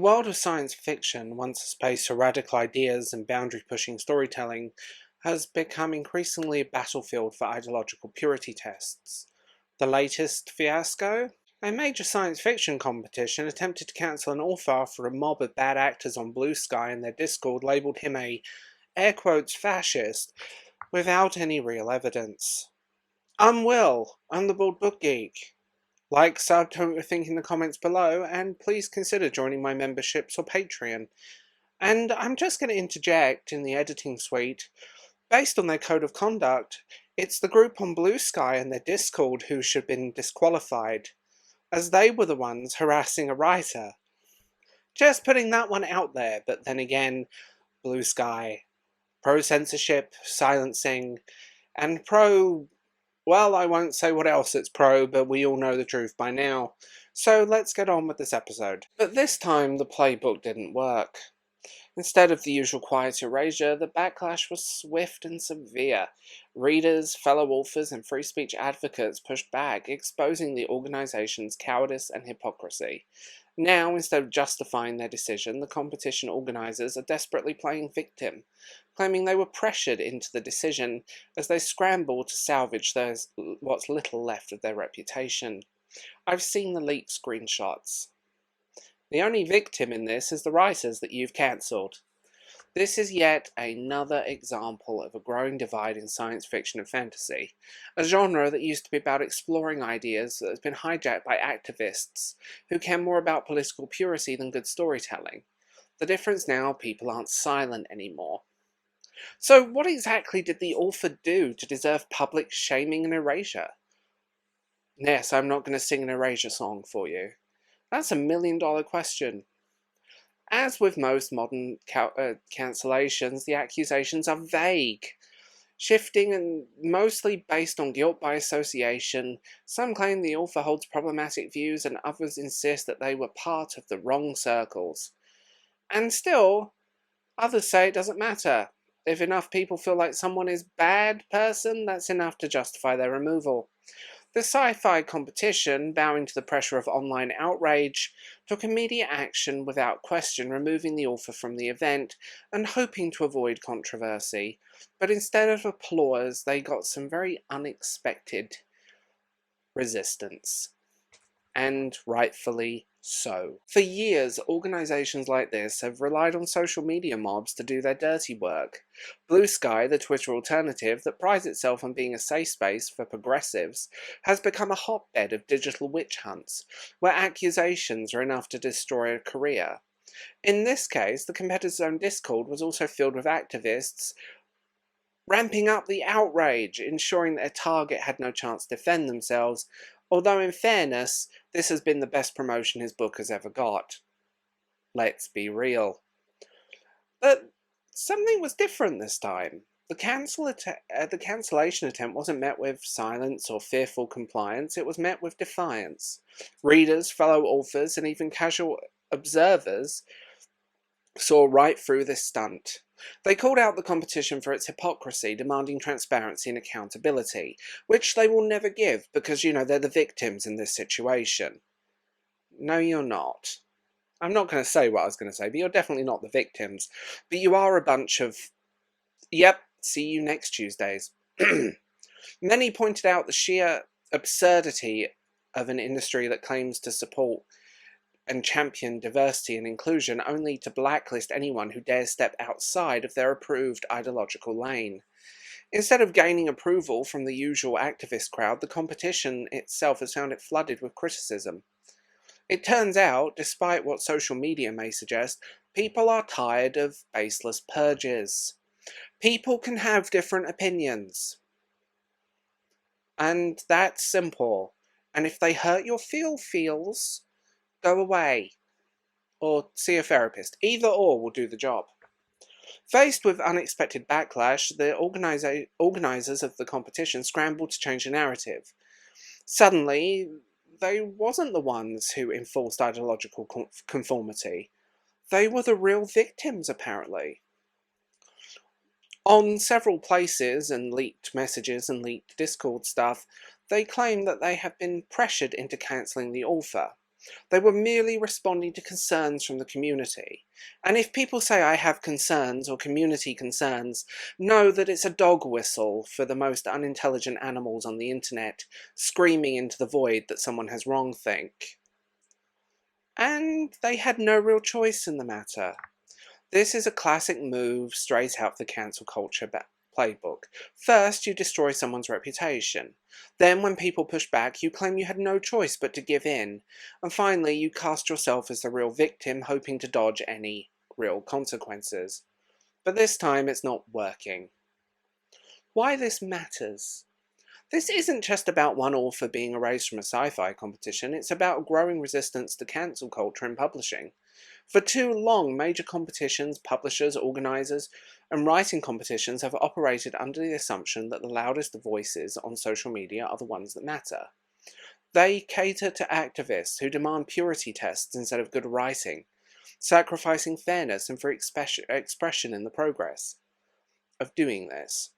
world of science fiction, once a space for radical ideas and boundary-pushing storytelling, has become increasingly a battlefield for ideological purity tests. The latest fiasco? A major science fiction competition attempted to cancel an author after a mob of bad actors on Blue Sky in their Discord labelled him a air quotes fascist without any real evidence. I'm Will, I'm the Bald Book Geek. Like, sub, tell me what you think in the comments below, and please consider joining my memberships or Patreon. And I'm just going to interject in the editing suite. Based on their code of conduct, it's the group on Blue Sky and their Discord who should have been disqualified, as they were the ones harassing a writer. Just putting that one out there, but then again, Blue Sky, pro-censorship, silencing, and pro... well, I won't say what else it's pro, but we all know the truth by now. So let's get on with this episode. But this time, the playbook didn't work. Instead of the usual quiet erasure, the backlash was swift and severe. Readers, fellow authors, and free speech advocates pushed back, exposing the organisation's cowardice and hypocrisy. Now, instead of justifying their decision, the competition organisers are desperately playing victim, claiming they were pressured into the decision as they scramble to salvage what's little left of their reputation. I've seen the leaked screenshots. The only victim in this is the writers that you've cancelled. This is yet another example of a growing divide in science fiction and fantasy, a genre that used to be about exploring ideas that has been hijacked by activists who care more about political purity than good storytelling. The difference now, people aren't silent anymore. So what exactly did the author do to deserve public shaming and erasure? Yes, I'm not going to sing an erasure song for you. That's $1 million question. As with most modern cancellations, the accusations are vague, shifting and mostly based on guilt by association. Some claim the author holds problematic views and others insist that they were part of the wrong circles. And still, others say it doesn't matter. If enough people feel like someone is a bad person, that's enough to justify their removal. The Sci-Fi competition, bowing to the pressure of online outrage, took immediate action without question, removing the author from the event and hoping to avoid controversy. But instead of applause, they got some very unexpected resistance. And rightfully so. For years, organisations like this have relied on social media mobs to do their dirty work. Blue Sky, the Twitter alternative that prides itself on being a safe space for progressives, has become a hotbed of digital witch hunts, where accusations are enough to destroy a career. In this case, the competitor's own Discord was also filled with activists ramping up the outrage, ensuring that their target had no chance to defend themselves, although in fairness, this has been the best promotion his book has ever got. Let's be real. But something was different this time. The cancellation attempt wasn't met with silence or fearful compliance, it was met with defiance. Readers, fellow authors, and even casual observers saw right through this stunt. They called out the competition for its hypocrisy, demanding transparency and accountability, which they will never give because, you know, they're the victims in this situation. No, you're not. I'm not going to say what I was going to say, but you're definitely not the victims. But you are a bunch of, yep, see you next Tuesdays. Many pointed out the sheer absurdity of an industry that claims to support and champion diversity and inclusion only to blacklist anyone who dares step outside of their approved ideological lane. Instead of gaining approval from the usual activist crowd, the competition itself has found it flooded with criticism. It turns out, despite what social media may suggest, people are tired of baseless purges. People can have different opinions. And that's simple. And if they hurt your feels, go away, or see a therapist. Either or will do the job. Faced with unexpected backlash, the organisers of the competition scrambled to change the narrative. Suddenly, they wasn't the ones who enforced ideological conformity. They were the real victims, apparently. On several places and leaked messages and leaked Discord stuff, they claim that they have been pressured into cancelling the author. They were merely responding to concerns from the community. And if people say I have concerns or community concerns, know that it's a dog whistle for the most unintelligent animals on the internet, screaming into the void that someone has wrongthink. And they had no real choice in the matter. This is a classic move straight out of the cancel culture playbook. First, you destroy someone's reputation. Then, when people push back, you claim you had no choice but to give in. And finally, you cast yourself as the real victim, hoping to dodge any real consequences. But this time, it's not working. Why this matters? This isn't just about one author being erased from a sci-fi competition, it's about growing resistance to cancel culture in publishing. For too long, major competitions, publishers, organisers, and writing competitions have operated under the assumption that the loudest voices on social media are the ones that matter. They cater to activists who demand purity tests instead of good writing, sacrificing fairness and free expression in the progress of doing this.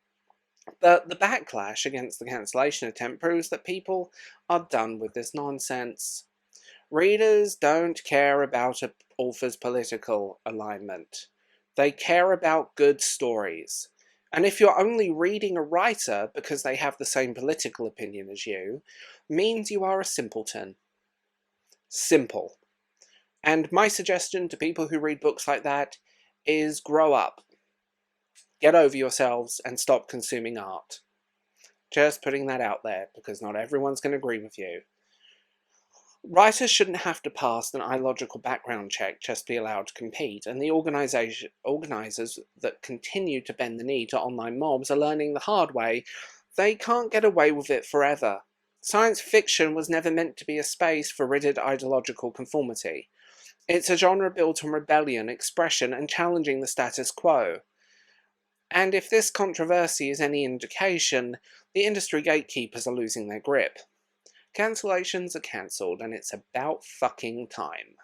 But the backlash against the cancellation attempt proves that people are done with this nonsense. Readers don't care about an author's political alignment. They care about good stories. And if you're only reading a writer because they have the same political opinion as you, means you are a simpleton. Simple. And my suggestion to people who read books like that is grow up. Get over yourselves and stop consuming art. Just putting that out there, because not everyone's going to agree with you. Writers shouldn't have to pass an ideological background check just to be allowed to compete, and the organisers that continue to bend the knee to online mobs are learning the hard way they can't get away with it forever. Science fiction was never meant to be a space for rigid ideological conformity. It's a genre built on rebellion, expression, and challenging the status quo. And if this controversy is any indication, the industry gatekeepers are losing their grip. Cancellations are cancelled, and it's about fucking time.